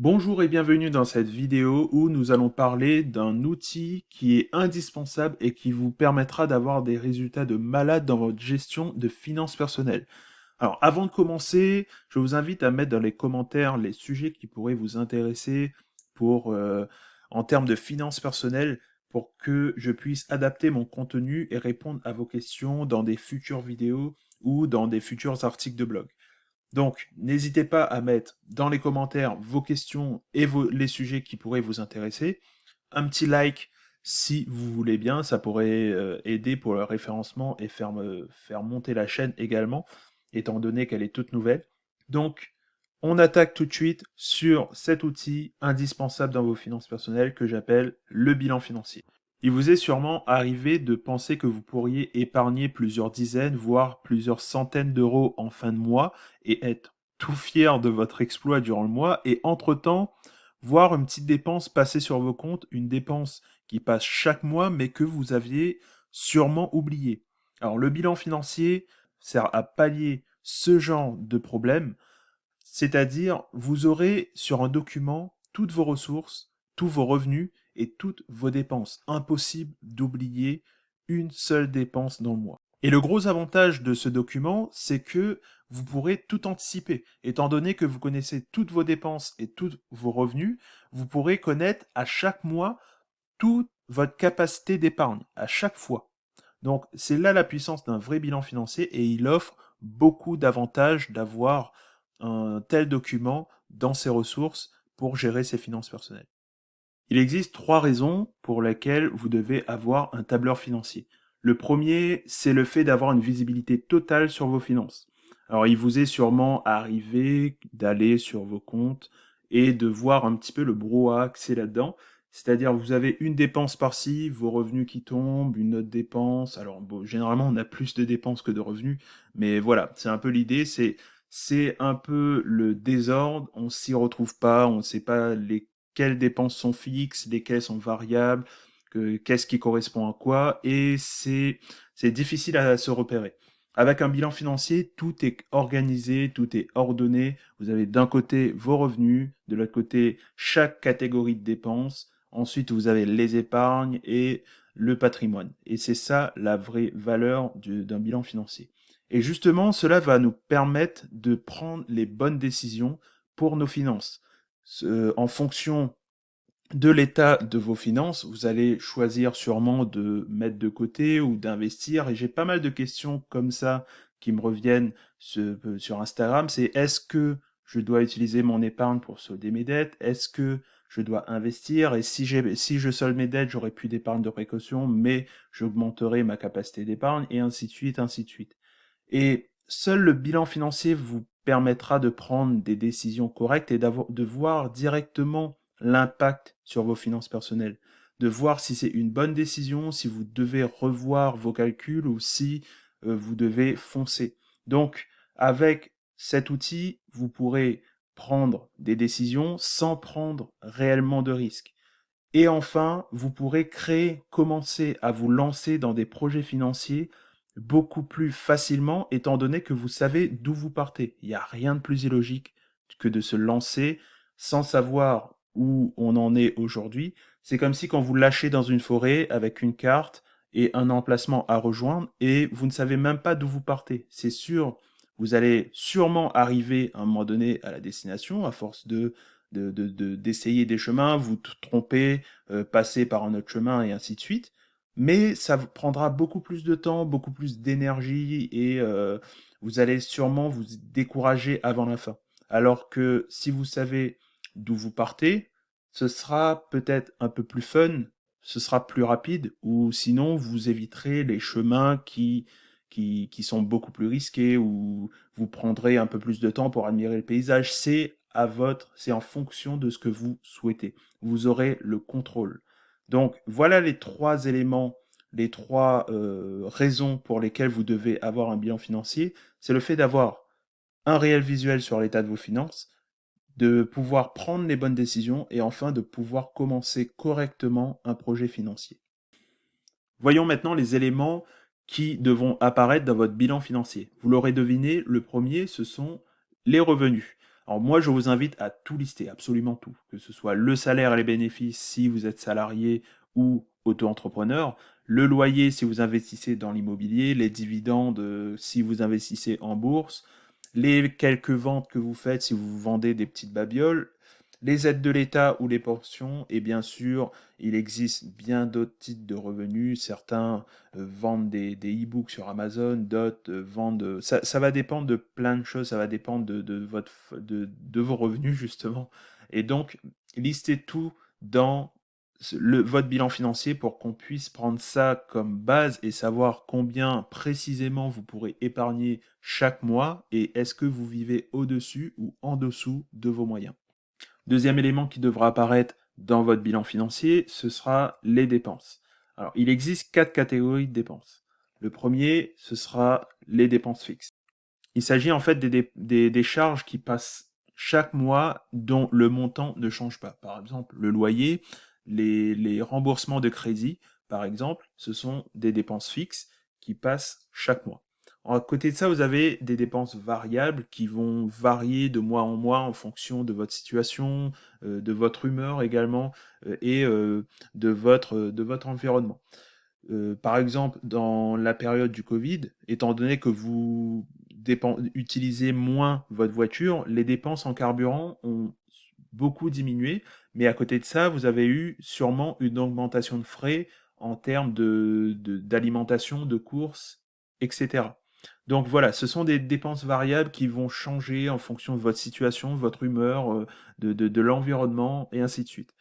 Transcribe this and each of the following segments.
Bonjour et bienvenue dans cette vidéo où nous allons parler d'un outil qui est indispensable et qui vous permettra d'avoir des résultats de malade dans votre gestion de finances personnelles. Alors avant de commencer, je vous invite à mettre dans les commentaires les sujets qui pourraient vous intéresser pour, en termes de finances personnelles pour que je puisse adapter mon contenu et répondre à vos questions dans des futures vidéos ou dans des futurs articles de blog. Donc, n'hésitez pas à mettre dans les commentaires vos questions et les sujets qui pourraient vous intéresser. Un petit like si vous voulez bien, ça pourrait aider pour le référencement et faire monter la chaîne également, étant donné qu'elle est toute nouvelle. Donc, on attaque tout de suite sur cet outil indispensable dans vos finances personnelles que j'appelle le bilan financier. Il vous est sûrement arrivé de penser que vous pourriez épargner plusieurs dizaines, voire plusieurs centaines d'euros en fin de mois et être tout fier de votre exploit durant le mois et entre-temps, voir une petite dépense passer sur vos comptes, une dépense qui passe chaque mois mais que vous aviez sûrement oublié. Alors le bilan financier sert à pallier ce genre de problème, c'est-à-dire vous aurez sur un document toutes vos ressources, tous vos revenus et toutes vos dépenses. Impossible d'oublier une seule dépense dans le mois. Et le gros avantage de ce document, c'est que vous pourrez tout anticiper. Étant donné que vous connaissez toutes vos dépenses et tous vos revenus, vous pourrez connaître à chaque mois toute votre capacité d'épargne, à chaque fois. Donc c'est là la puissance d'un vrai bilan financier et il offre beaucoup d'avantages d'avoir un tel document dans ses ressources pour gérer ses finances personnelles. Il existe trois raisons pour lesquelles vous devez avoir un tableur financier. Le premier, c'est le fait d'avoir une visibilité totale sur vos finances. Alors, il vous est sûrement arrivé d'aller sur vos comptes et de voir un petit peu le brouhaha que c'est là-dedans. C'est-à-dire, vous avez une dépense par-ci, vos revenus qui tombent, une autre dépense. Alors, bon, généralement, on a plus de dépenses que de revenus, mais voilà, c'est un peu l'idée, c'est un peu le désordre, on s'y retrouve pas, on ne sait pas quelles dépenses sont fixes, lesquelles sont variables, qu'est-ce qui correspond à quoi, et c'est difficile à se repérer. Avec un bilan financier, tout est organisé, tout est ordonné. Vous avez d'un côté vos revenus, de l'autre côté chaque catégorie de dépenses. Ensuite, vous avez les épargnes et le patrimoine. Et c'est ça la vraie valeur d'un bilan financier. Et justement, cela va nous permettre de prendre les bonnes décisions pour nos finances. En fonction de l'état de vos finances, vous allez choisir sûrement de mettre de côté ou d'investir. Et j'ai pas mal de questions comme ça qui me reviennent sur Instagram. C'est est-ce que je dois utiliser mon épargne pour solder mes dettes? Est-ce que je dois investir? Et si je solde mes dettes, j'aurai plus d'épargne de précaution, mais j'augmenterai ma capacité d'épargne et ainsi de suite, ainsi de suite. Et seul le bilan financier vous permettra de prendre des décisions correctes et de voir directement l'impact sur vos finances personnelles. De voir si c'est une bonne décision, si vous devez revoir vos calculs ou si vous devez foncer. Donc, avec cet outil, vous pourrez prendre des décisions sans prendre réellement de risques. Et enfin, vous pourrez commencer à vous lancer dans des projets financiers beaucoup plus facilement, étant donné que vous savez d'où vous partez. Il n'y a rien de plus illogique que de se lancer sans savoir où on en est aujourd'hui. C'est comme si quand vous lâchez dans une forêt avec une carte et un emplacement à rejoindre et vous ne savez même pas d'où vous partez. C'est sûr, vous allez sûrement arriver à un moment donné à la destination à force d'essayer des chemins, vous tromper, passer par un autre chemin et ainsi de suite. Mais ça vous prendra beaucoup plus de temps, beaucoup plus d'énergie et vous allez sûrement vous décourager avant la fin. Alors que si vous savez d'où vous partez, ce sera peut-être un peu plus fun, ce sera plus rapide, ou sinon vous éviterez les chemins qui sont beaucoup plus risqués, ou vous prendrez un peu plus de temps pour admirer le paysage. C'est en fonction de ce que vous souhaitez. Vous aurez le contrôle. Donc voilà les trois éléments, les trois raisons pour lesquelles vous devez avoir un bilan financier. C'est le fait d'avoir un réel visuel sur l'état de vos finances, de pouvoir prendre les bonnes décisions et enfin de pouvoir commencer correctement un projet financier. Voyons maintenant les éléments qui devront apparaître dans votre bilan financier. Vous l'aurez deviné, le premier, ce sont les revenus. Alors moi, je vous invite à tout lister, absolument tout, que ce soit le salaire et les bénéfices si vous êtes salarié ou auto-entrepreneur, le loyer si vous investissez dans l'immobilier, les dividendes si vous investissez en bourse, les quelques ventes que vous faites si vous vendez des petites babioles, les aides de l'État ou les pensions, et bien sûr, il existe bien d'autres types de revenus. Certains vendent des e-books sur Amazon, d'autres vendent... ça va dépendre de plein de choses, ça va dépendre de vos revenus, justement. Et donc, listez tout dans votre bilan financier pour qu'on puisse prendre ça comme base et savoir combien précisément vous pourrez épargner chaque mois et est-ce que vous vivez au-dessus ou en dessous de vos moyens. Deuxième élément qui devra apparaître dans votre bilan financier, ce sera les dépenses. Alors, il existe 4 catégories de dépenses. Le premier, ce sera les dépenses fixes. Il s'agit en fait des charges qui passent chaque mois dont le montant ne change pas. Par exemple, le loyer, les remboursements de crédit, par exemple, ce sont des dépenses fixes qui passent chaque mois. À côté de ça, vous avez des dépenses variables qui vont varier de mois en mois en fonction de votre situation, de votre humeur également, et de votre environnement. Par exemple, dans la période du Covid, étant donné que vous utilisez moins votre voiture, les dépenses en carburant ont beaucoup diminué, mais à côté de ça, vous avez eu sûrement une augmentation de frais en termes d'alimentation, de courses, etc. Donc voilà, ce sont des dépenses variables qui vont changer en fonction de votre situation, de votre humeur, de l'environnement, et ainsi de suite.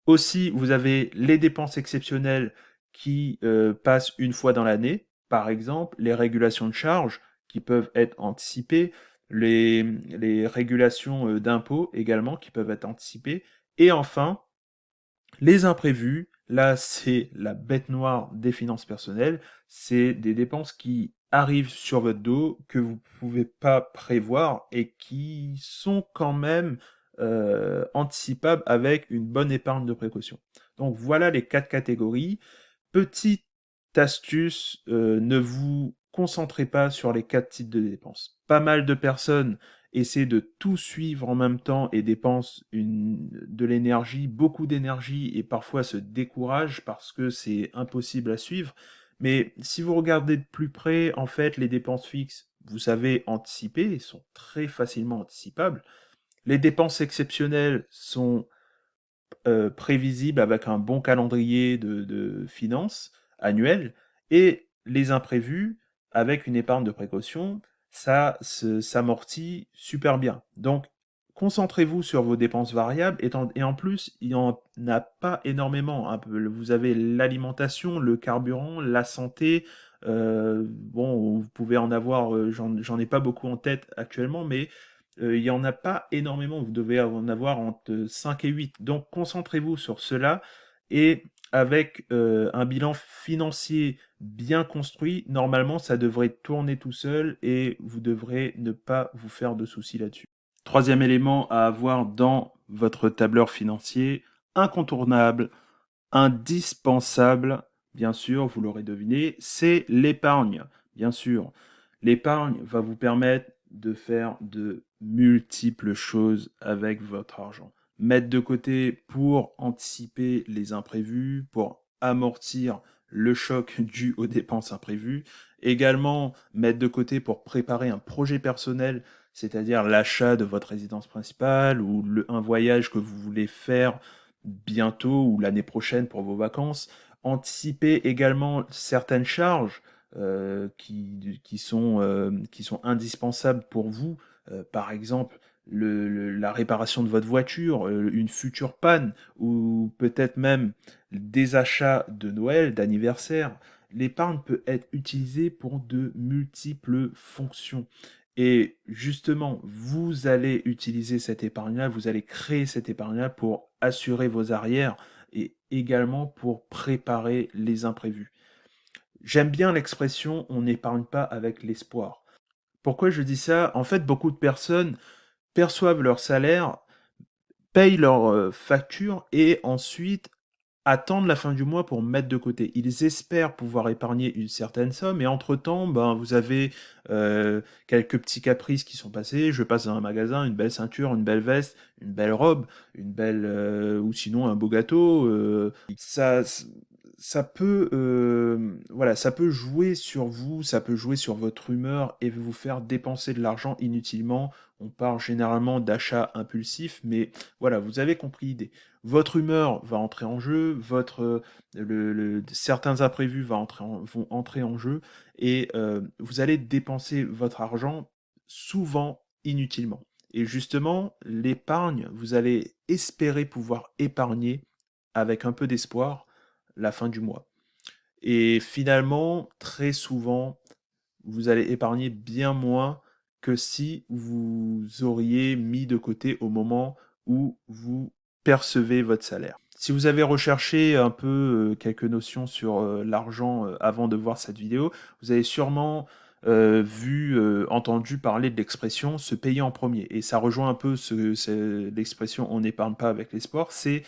Aussi, vous avez les dépenses exceptionnelles qui passent une fois dans l'année, par exemple les régulations de charges qui peuvent être anticipées, les régulations d'impôts également qui peuvent être anticipées, et enfin les imprévus. Là, c'est la bête noire des finances personnelles, c'est des dépenses qui arrivent sur votre dos, que vous ne pouvez pas prévoir et qui sont quand même anticipables avec une bonne épargne de précaution. Donc voilà les 4 catégories. Petite astuce, ne vous concentrez pas sur les 4 types de dépenses. Pas mal de personnes essaient de tout suivre en même temps et dépensent de l'énergie, beaucoup d'énergie, et parfois se découragent parce que c'est impossible à suivre. Mais si vous regardez de plus près, en fait, les dépenses fixes, vous savez anticiper, elles sont très facilement anticipables. Les dépenses exceptionnelles sont prévisibles avec un bon calendrier de finances annuel, et les imprévus avec une épargne de précaution, ça s'amortit super bien. Donc, concentrez-vous sur vos dépenses variables, et en plus, il n'y en a pas énormément. Vous avez l'alimentation, le carburant, la santé. Bon, vous pouvez en avoir, j'en ai pas beaucoup en tête actuellement, mais il n'y en a pas énormément, vous devez en avoir entre 5 et 8. Donc concentrez-vous sur cela, et avec un bilan financier bien construit, normalement ça devrait tourner tout seul et vous devrez ne pas vous faire de soucis là-dessus. Troisième élément à avoir dans votre tableur financier, incontournable, indispensable, bien sûr, vous l'aurez deviné, c'est l'épargne. Bien sûr, l'épargne va vous permettre de faire de multiples choses avec votre argent. Mettre de côté pour anticiper les imprévus, pour amortir le choc dû aux dépenses imprévues. Également, mettre de côté pour préparer un projet personnel, c'est-à-dire l'achat de votre résidence principale ou un voyage que vous voulez faire bientôt ou l'année prochaine pour vos vacances. Anticiper également certaines charges qui sont indispensables pour vous. Par exemple, la réparation de votre voiture, une future panne, ou peut-être même des achats de Noël, d'anniversaire. L'épargne peut être utilisée pour de multiples fonctions. Et justement, vous allez utiliser cette épargne-là, vous allez créer cette épargne-là pour assurer vos arrières et également pour préparer les imprévus. J'aime bien l'expression on n'épargne pas avec l'espoir. Pourquoi je dis ça? En fait, beaucoup de personnes perçoivent leur salaire, payent leurs factures et ensuite attendent la fin du mois pour mettre de côté. Ils espèrent pouvoir épargner une certaine somme et entre-temps, ben, vous avez quelques petits caprices qui sont passés. Je passe dans un magasin, une belle ceinture, une belle veste, une belle robe, une belle ou sinon un beau gâteau. Ça peut voilà, ça peut jouer sur vous, ça peut jouer sur votre humeur et vous faire dépenser de l'argent inutilement. On parle généralement d'achat impulsif, mais voilà, vous avez compris l'idée. Votre humeur va entrer en jeu, certains imprévus vont entrer en jeu et vous allez dépenser votre argent souvent inutilement. Et justement, l'épargne, vous allez espérer pouvoir épargner avec un peu d'espoir la fin du mois. Et finalement, très souvent, vous allez épargner bien moins que si vous auriez mis de côté au moment où vous percevez votre salaire. Si vous avez recherché un peu quelques notions sur l'argent avant de voir cette vidéo, vous avez sûrement entendu parler de l'expression se payer en premier. Et ça rejoint un peu l'expression on n'épargne pas avec l'espoir. C'est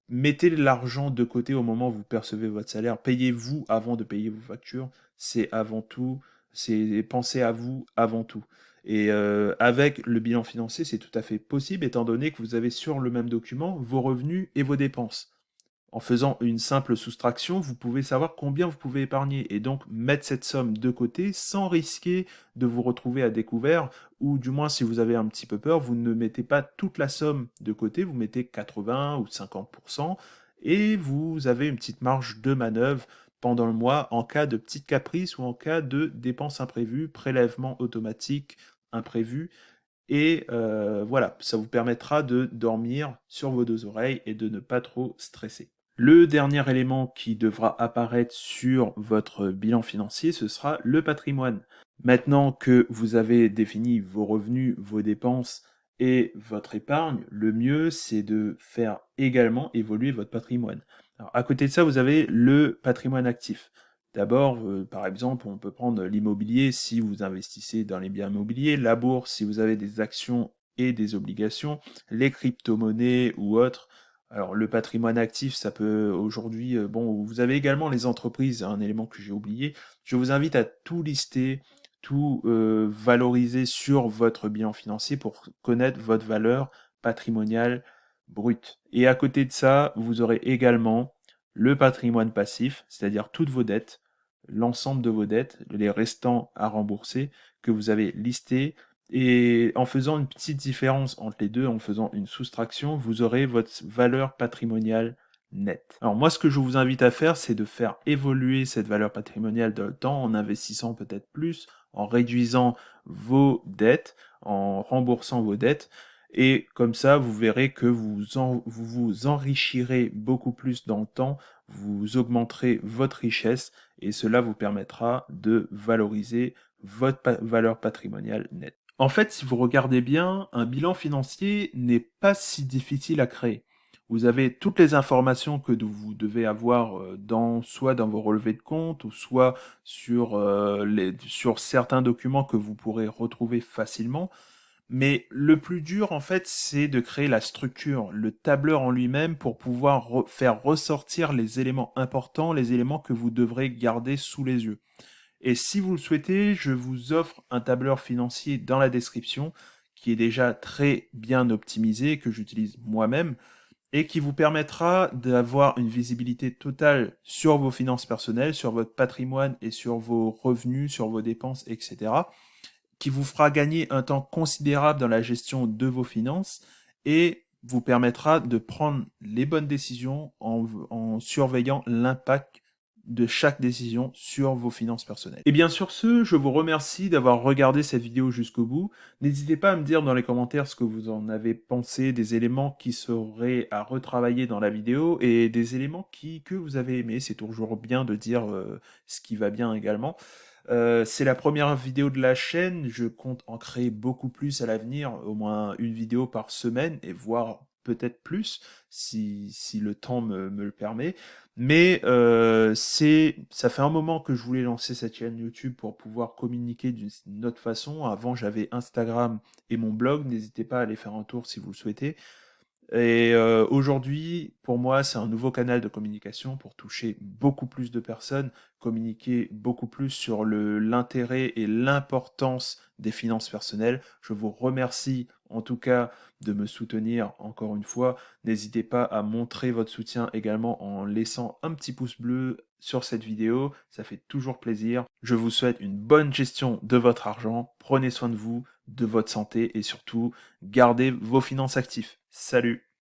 mettez l'argent de côté au moment où vous percevez votre salaire. Payez-vous avant de payer vos factures. C'est avant tout, c'est penser à vous avant tout. Et avec le bilan financier, c'est tout à fait possible étant donné que vous avez sur le même document vos revenus et vos dépenses. En faisant une simple soustraction, vous pouvez savoir combien vous pouvez épargner et donc mettre cette somme de côté sans risquer de vous retrouver à découvert ou du moins si vous avez un petit peu peur, vous ne mettez pas toute la somme de côté, vous mettez 80 ou 50% et vous avez une petite marge de manœuvre pendant le mois en cas de petite caprice ou en cas de dépenses imprévues, prélèvement automatique imprévu. Et voilà, ça vous permettra de dormir sur vos deux oreilles et de ne pas trop stresser. Le dernier élément qui devra apparaître sur votre bilan financier, ce sera le patrimoine. Maintenant que vous avez défini vos revenus, vos dépenses et votre épargne, le mieux c'est de faire également évoluer votre patrimoine. Alors, à côté de ça, vous avez le patrimoine actif. D'abord, par exemple, on peut prendre l'immobilier si vous investissez dans les biens immobiliers, la bourse si vous avez des actions et des obligations, les crypto-monnaies ou autres. Alors le patrimoine actif, ça peut aujourd'hui, bon, vous avez également les entreprises, un élément que j'ai oublié. Je vous invite à tout lister, tout valoriser sur votre bilan financier pour connaître votre valeur patrimoniale brute. Et à côté de ça, vous aurez également le patrimoine passif, c'est-à-dire toutes vos dettes, l'ensemble de vos dettes, les restants à rembourser que vous avez listés et en faisant une petite différence entre les deux, en faisant une soustraction, vous aurez votre valeur patrimoniale nette. Alors moi, ce que je vous invite à faire, c'est de faire évoluer cette valeur patrimoniale dans le temps en investissant peut-être plus, en réduisant vos dettes, en remboursant vos dettes. Et comme ça, vous verrez que vous enrichirez beaucoup plus dans le temps, vous augmenterez votre richesse et cela vous permettra de valoriser votre valeur patrimoniale nette. En fait, si vous regardez bien, un bilan financier n'est pas si difficile à créer. Vous avez toutes les informations que vous devez avoir soit dans vos relevés de compte, ou soit sur certains documents que vous pourrez retrouver facilement. Mais le plus dur, en fait, c'est de créer la structure, le tableur en lui-même pour pouvoir faire ressortir les éléments importants, les éléments que vous devrez garder sous les yeux. Et si vous le souhaitez, je vous offre un tableur financier dans la description qui est déjà très bien optimisé, que j'utilise moi-même, et qui vous permettra d'avoir une visibilité totale sur vos finances personnelles, sur votre patrimoine et sur vos revenus, sur vos dépenses, etc., qui vous fera gagner un temps considérable dans la gestion de vos finances et vous permettra de prendre les bonnes décisions en surveillant l'impact de chaque décision sur vos finances personnelles. Et bien sur ce, je vous remercie d'avoir regardé cette vidéo jusqu'au bout. N'hésitez pas à me dire dans les commentaires ce que vous en avez pensé, des éléments qui seraient à retravailler dans la vidéo et des éléments que vous avez aimés. C'est toujours bien de dire ce qui va bien également. C'est la première vidéo de la chaîne, je compte en créer beaucoup plus à l'avenir, au moins une vidéo par semaine, et voire peut-être plus, si le temps me le permet. Mais ça fait un moment que je voulais lancer cette chaîne YouTube pour pouvoir communiquer d'une autre façon. Avant, j'avais Instagram et mon blog, n'hésitez pas à aller faire un tour si vous le souhaitez. Et aujourd'hui, pour moi, c'est un nouveau canal de communication pour toucher beaucoup plus de personnes, communiquer beaucoup plus sur l'intérêt et l'importance des finances personnelles. Je vous remercie en tout cas de me soutenir encore une fois. N'hésitez pas à montrer votre soutien également en laissant un petit pouce bleu sur cette vidéo. Ça fait toujours plaisir. Je vous souhaite une bonne gestion de votre argent. Prenez soin de vous, de votre santé et surtout, gardez vos finances actives. Salut!